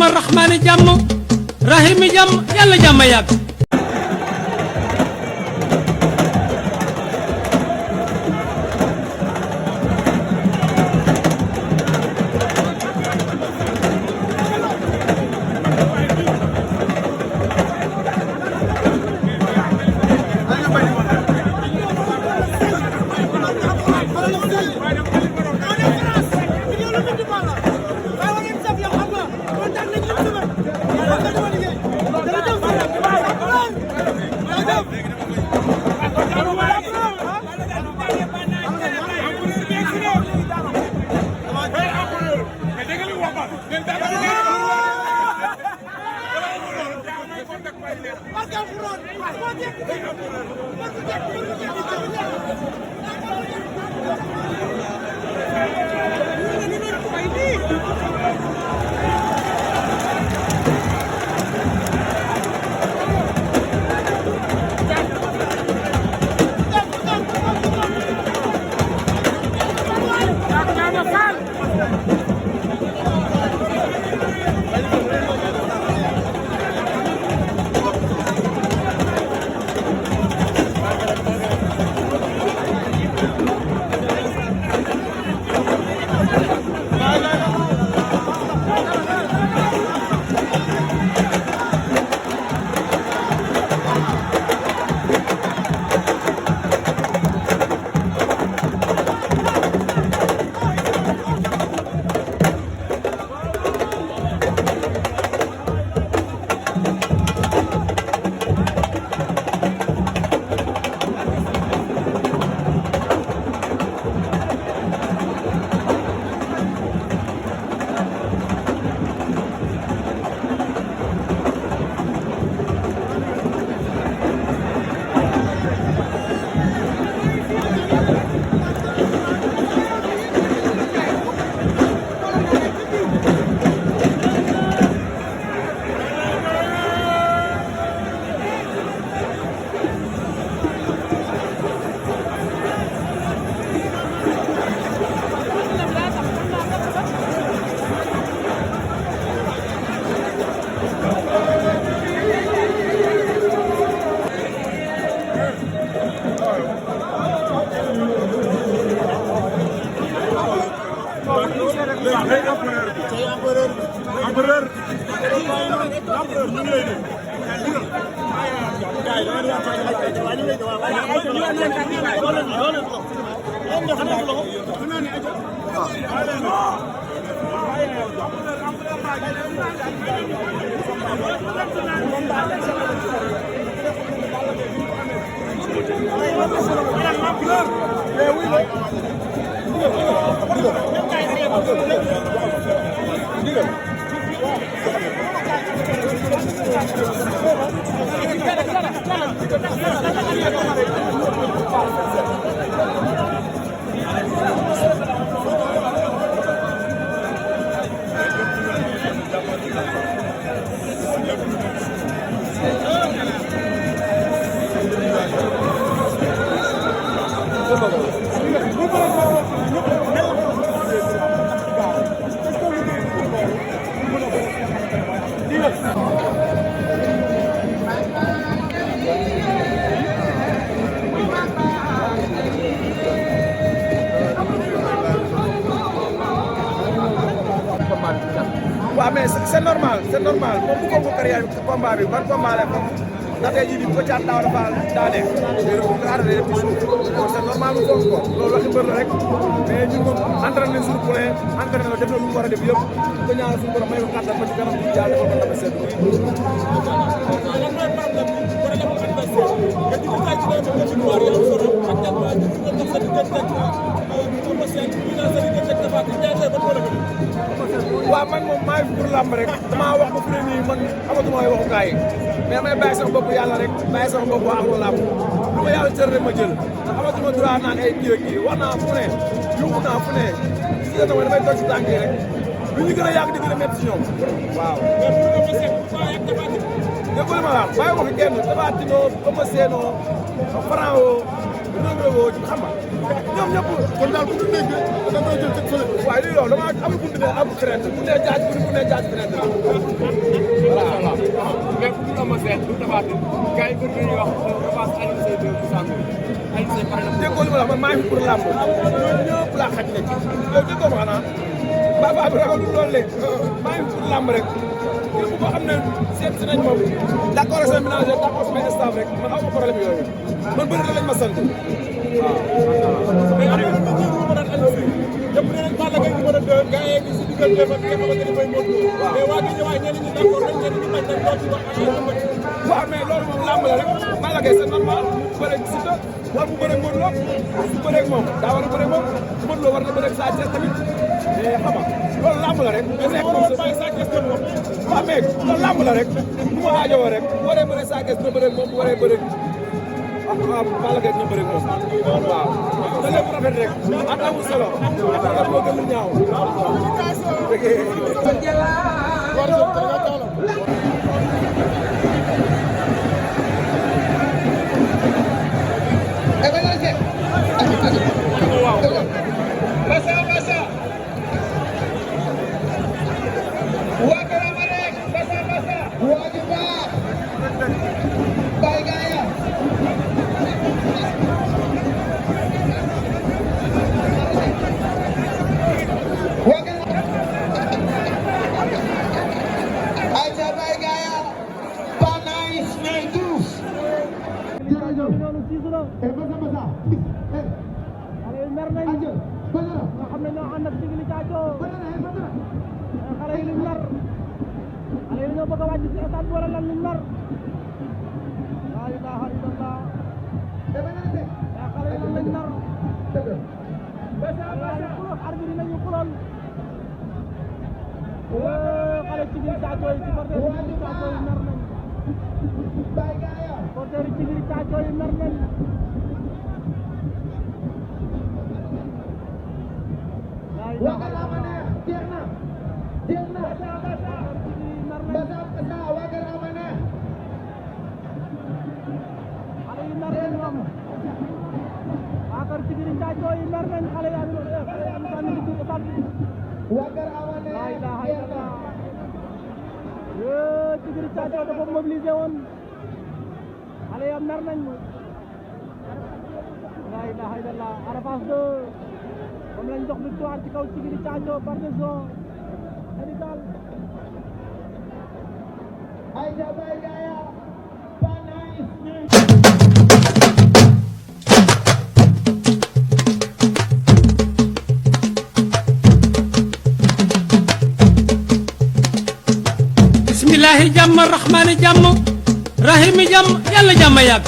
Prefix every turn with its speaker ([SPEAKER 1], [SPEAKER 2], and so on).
[SPEAKER 1] allahumma rahmaani jàmm rahimi jàmm yàlla jàmm yàgg.
[SPEAKER 2] waaw mais c'est normal moom bu ko carrière combat bi ban combat la comme ndax tey jii nii bu ko caat daaw dafa daanee xaaral day def ci suuf c'est normal mu fonk ko loolu waxi mbër la rek mais ñun moom entraîné nañ suñu poulain entraîné na def na lu mu war a def yëpp ko ñaanal suñu borom may ko kàttan ba ci kanam bi yàlla defal ko dama seet waaw man moom maa ngi pour làmb rek damaa wax ba fi ne nii man amatuma ay waxukaay mais damay bàyyi sama bopp yàlla rek bàyyi sama bopp waa amul làmb lu ma yàlla jël rek ma jël ndax amatuma droit naan ay kii wax naa fu ne yuuxu naa fu ne si la damay toog si tànk yi rek lu ñu gën a yàgg di gën a métti si ñoom waaw. déggoo li ma wax bàyyi ko fi kenn Tapha Tine oo Eumeu Sène oo Franc oo woo xam nga ñoom ñëpp kon daal bu ñu dégg da ngay jël teg fële waaye lii loolu dama amul buntu ne amul traite bu ne jaaj bu ne jaaj traite voilà mais bu ñu amoon seen bu tafaat gars yi bëri nañu wax revanche Alioune Seye 2 bu Sango Alioune Seye pare na déggoo li ma la man maa ngi pour làmb ñooñu ñëpp laa xaj na ci yow déggoo ma xanaa baba bi ragalul loolu léegi maa ngi pour làmb rek képp koo xam ne seet si nañ moom d'accord sama ménager d'accord sama staff rek man aw ma problème yooyu man bëri na lañ ma sant waaw mais am na ñu ñu ko daan Alioune Seye ñëpp nee nañ Balla Gaye numéro 2 gars yi ngi si diggante ba nga xamante ni mooy Modou Lô mais waa gi ñëwaay ñenn ñi d'accord nañ ñenn ñi bañ nañ loo ci wax waaw mais loolu moom làmb la rek Balla Gaye c'est normal mu bëre Siteu wala mu bëre Modou Lô su bëree moom daa war a bëre moom Modou Lô war na bëre Sa Thiès tamit mais xam nga loolu làmb la rek mais nekk moom bàyyi Sa Thiès dem moom waaw mais loolu làmb la rek bu ma aajowoo rek bu waree bëre Sa Thiès na bëre moom bu waree bëre waaw Balla Gaye na bëre moom waaw da lépp rafet rek ak amul solo ak moo gën a ñaaw
[SPEAKER 1] bëgg a wàcc ci stade bi wala lan lu nar la ilaha illallah ya xale yi lan lañ nar arbitre nañu xulol xale ci biir Sadio yi supporter yi Sadio yi nar nañ supporter yi ci biir Sadio yi nar nañ Tigiri Sadio dafa mobilisé woon xale yi am nar nañ la ilaha illallah Ada Fass 2 moom lañ jox victoire ci kaw Tigiri Sadio par décision médicale ay jabay gaaya bismillahi jàmm rahmaani jàmm rahimi jàmm yàlla jàmm yàgg